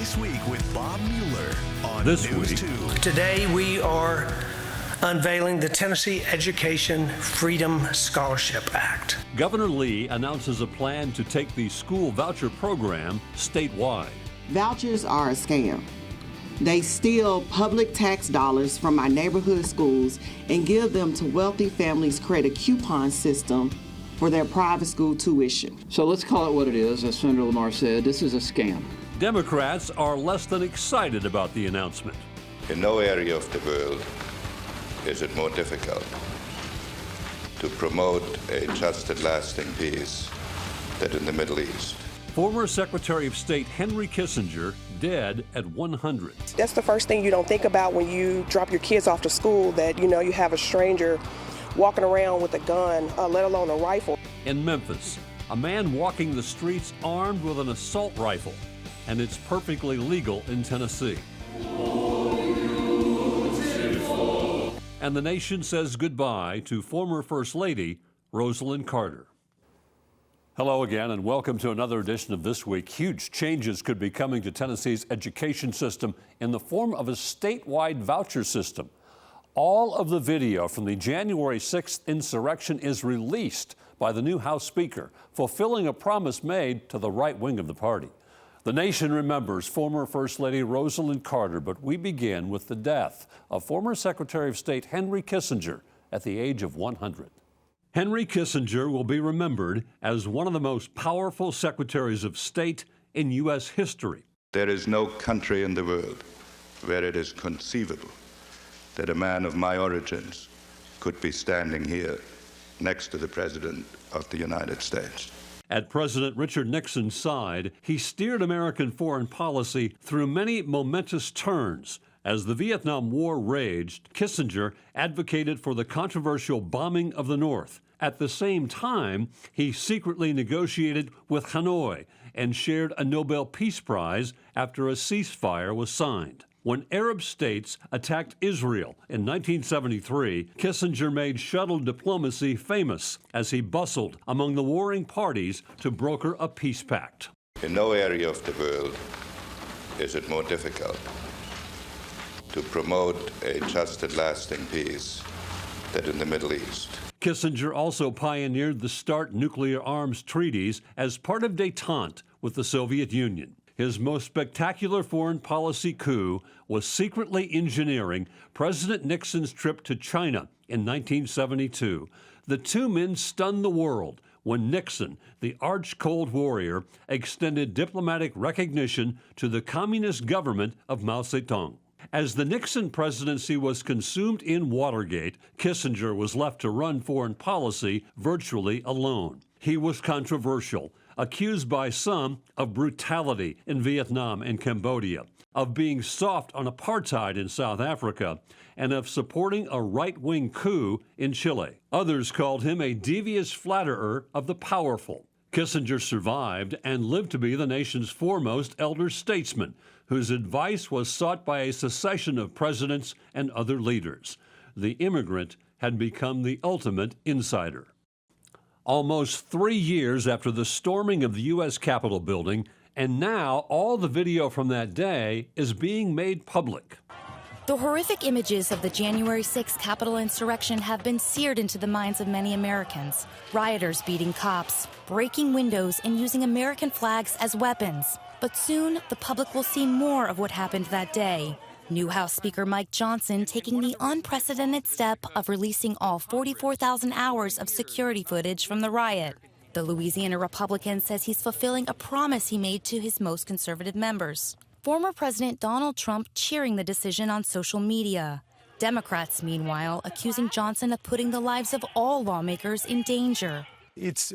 This Week with Bob Mueller on This News week. 2. Today we are unveiling the Tennessee Education Freedom Scholarship Act. Governor Lee announces a plan to take the school voucher program statewide. Vouchers are a scam. They steal public tax dollars from our neighborhood schools and give them to wealthy families, create a coupon system for their private school tuition. So let's call it what it is. As Senator Lamar said, this is a scam. Democrats are less than excited about the announcement. In no area of the world is it more difficult to promote a just and lasting peace than in the Middle East. Former Secretary of State Henry Kissinger dead at 100. That's the first thing you don't think about when you drop your kids off to school, that you have a stranger walking around with a gun, let alone a rifle. In Memphis, a man walking the streets armed with an assault rifle, and it's perfectly legal in Tennessee. And the nation says goodbye to former First Lady Rosalynn Carter. Hello again, and welcome to another edition of This Week. Huge changes could be coming to Tennessee's education system in the form of a statewide voucher system. All of the video from the January 6th insurrection is released by the new House Speaker, fulfilling a promise made to the right wing of the party. The nation remembers former First Lady Rosalynn Carter, but we begin with the death of former Secretary of State Henry Kissinger at the age of 100. Henry Kissinger will be remembered as one of the most powerful secretaries of state in U.S. history. There is no country in the world where it is conceivable that a man of my origins could be standing here next to the President of the United States. At President Richard Nixon's side, he steered American foreign policy through many momentous turns. As the Vietnam War raged, Kissinger advocated for the controversial bombing of the North. At the same time, he secretly negotiated with Hanoi and shared a Nobel Peace Prize after a ceasefire was signed. When Arab states attacked Israel in 1973, Kissinger made shuttle diplomacy famous as he bustled among the warring parties to broker a peace pact. In no area of the world is it more difficult to promote a just and lasting peace than in the Middle East. Kissinger also pioneered the START nuclear arms treaties as part of détente with the Soviet Union. His most spectacular foreign policy coup was secretly engineering President Nixon's trip to China in 1972. The two men stunned the world when Nixon, the arch-Cold Warrior, extended diplomatic recognition to the communist government of Mao Zedong. As the Nixon presidency was consumed in Watergate, Kissinger was left to run foreign policy virtually alone. He was controversial, accused by some of brutality in Vietnam and Cambodia, of being soft on apartheid in South Africa, and of supporting a right-wing coup in Chile. Others called him a devious flatterer of the powerful. Kissinger survived and lived to be the nation's foremost elder statesman, whose advice was sought by a succession of presidents and other leaders. The immigrant had become the ultimate insider. Almost 3 years after the storming of the U.S. Capitol building, and now all the video from that day is being made public. The horrific images of the January 6th Capitol insurrection have been seared into the minds of many Americans. Rioters beating cops, breaking windows, and using American flags as weapons. But soon, the public will see more of what happened that day. New House Speaker Mike Johnson taking the unprecedented step of releasing all 44,000 hours of security footage from the riot. The Louisiana Republican says he's fulfilling a promise he made to his most conservative members. Former President Donald Trump cheering the decision on social media. Democrats, meanwhile, accusing Johnson of putting the lives of all lawmakers in danger. It's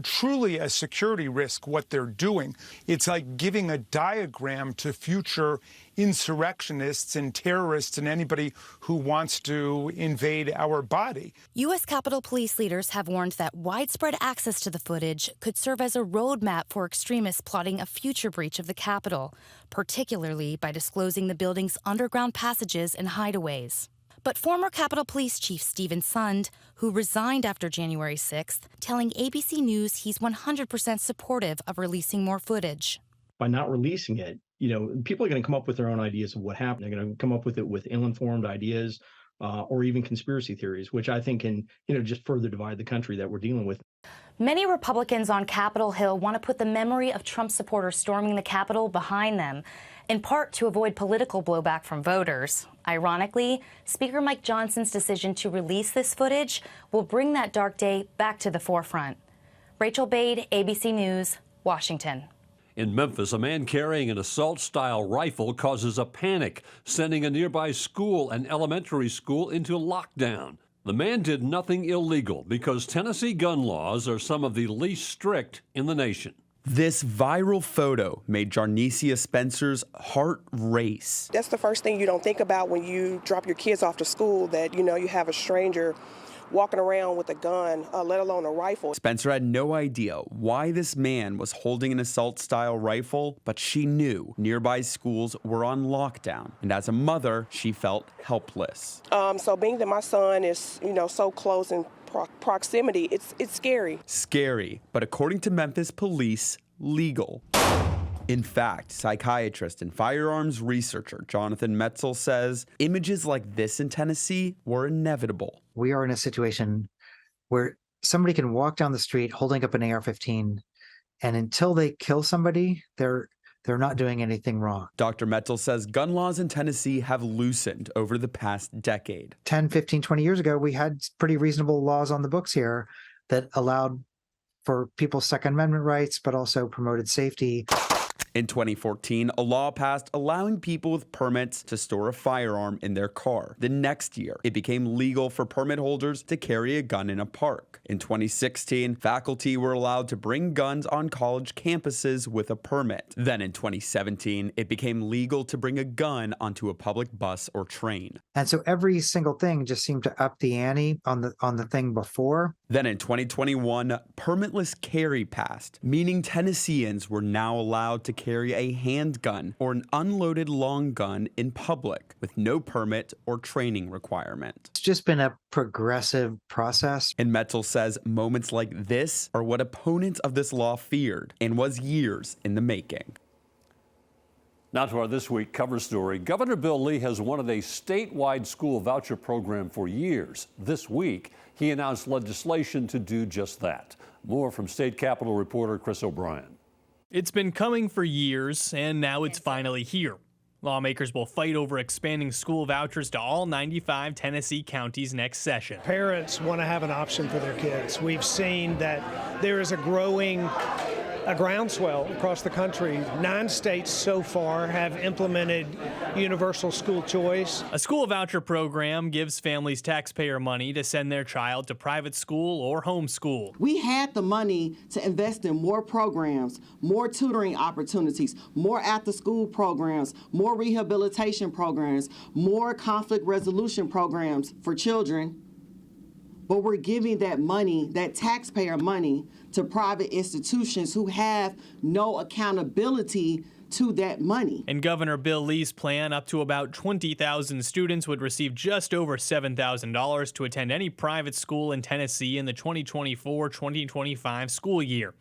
truly a security risk, what they're doing. It's like giving a diagram to future insurrectionists and terrorists and anybody who wants to invade our body. U.S. Capitol Police leaders have warned that widespread access to the footage could serve as a roadmap for extremists plotting a future breach of the Capitol, particularly by disclosing the building's underground passages and hideaways. But former Capitol Police Chief Stephen Sund, who resigned after January 6th, telling ABC News he's 100% supportive of releasing more footage. By not releasing it, people are going to come up with their own ideas of what happened. They're going to come up with it with ill-informed ideas or even conspiracy theories, which I think can, just further divide the country that we're dealing with. Many Republicans on Capitol Hill want to put the memory of Trump supporters storming the Capitol behind them, in part to avoid political blowback from voters. Ironically, Speaker Mike Johnson's decision to release this footage will bring that dark day back to the forefront. Rachel Bade, ABC News, Washington. In Memphis, a man carrying an assault-style rifle causes a panic, sending a nearby school and elementary school into lockdown. The man did nothing illegal because Tennessee gun laws are some of the least strict in the nation. This viral photo made Jarnecia Spencer's heart race. That's the first thing you don't think about when you drop your kids off to school, that, you have a stranger walking around with a gun, let alone a rifle. Spencer had no idea why this man was holding an assault-style rifle, but she knew nearby schools were on lockdown. And as a mother, she felt helpless. So being that my son is, so close in proximity, it's scary. Scary, but according to Memphis police, legal. In fact, psychiatrist and firearms researcher Jonathan Metzl says images like this in Tennessee were inevitable. We are in a situation where somebody can walk down the street holding up an AR-15, and until they kill somebody, they're not doing anything wrong. Dr. Metzl says gun laws in Tennessee have loosened over the past decade. 10, 15, 20 years ago, we had pretty reasonable laws on the books here that allowed for people's Second Amendment rights, but also promoted safety. In 2014, a law passed allowing people with permits to store a firearm in their car. The next year, it became legal for permit holders to carry a gun in a park. In 2016, faculty were allowed to bring guns on college campuses with a permit. Then in 2017, it became legal to bring a gun onto a public bus or train. And so every single thing just seemed to up the ante on the thing before. Then in 2021, permitless carry passed, meaning Tennesseans were now allowed to carry a handgun or an unloaded long gun in public with no permit or training requirement. It's just been a progressive process. And Metzl says moments like this are what opponents of this law feared and was years in the making. Now to our This Week cover story. Governor Bill Lee has wanted a statewide school voucher program for years. This week, he announced legislation to do just that. More from State Capitol reporter Chris O'Brien. It's been coming for years, and now it's finally here. Lawmakers will fight over expanding school vouchers to all 95 Tennessee counties next session. Parents want to have an option for their kids. We've seen that there is a groundswell across the country. 9 states so far have implemented universal school choice. A school voucher program gives families taxpayer money to send their child to private school or homeschool. We had the money to invest in more programs, more tutoring opportunities, more after-school programs, more rehabilitation programs, more conflict resolution programs for children. But we're giving that money, that taxpayer money, to private institutions who have no accountability to that money. In Governor Bill Lee's plan, up to about 20,000 students would receive just over $7,000 to attend any private school in Tennessee in the 2024-2025 school year.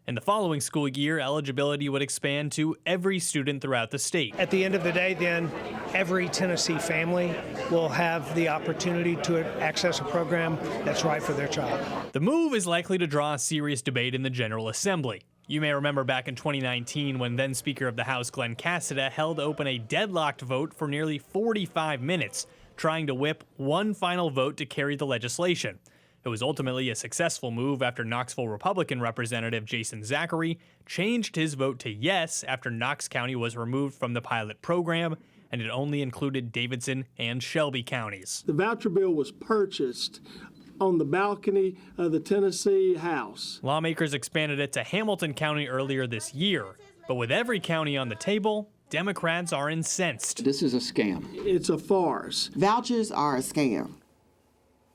In the following school year, eligibility would expand to every student throughout the state. At the end of the day, then, every Tennessee family will have the opportunity to access a program that's right for their child. The move is likely to draw a serious debate in the General Assembly. You may remember back in 2019 when then Speaker of the House Glenn Cassida held open a deadlocked vote for nearly 45 minutes, trying to whip one final vote to carry the legislation. It was ultimately a successful move after Knoxville Republican Representative Jason Zachary changed his vote to yes after Knox County was removed from the pilot program, and it only included Davidson and Shelby counties. The voucher bill was purchased on the balcony of the Tennessee House. Lawmakers expanded it to Hamilton County earlier this year, but with every county on the table, Democrats are incensed. This is a scam. It's a farce. Vouchers are a scam.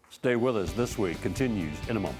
Stay with us. This Week continues in a moment.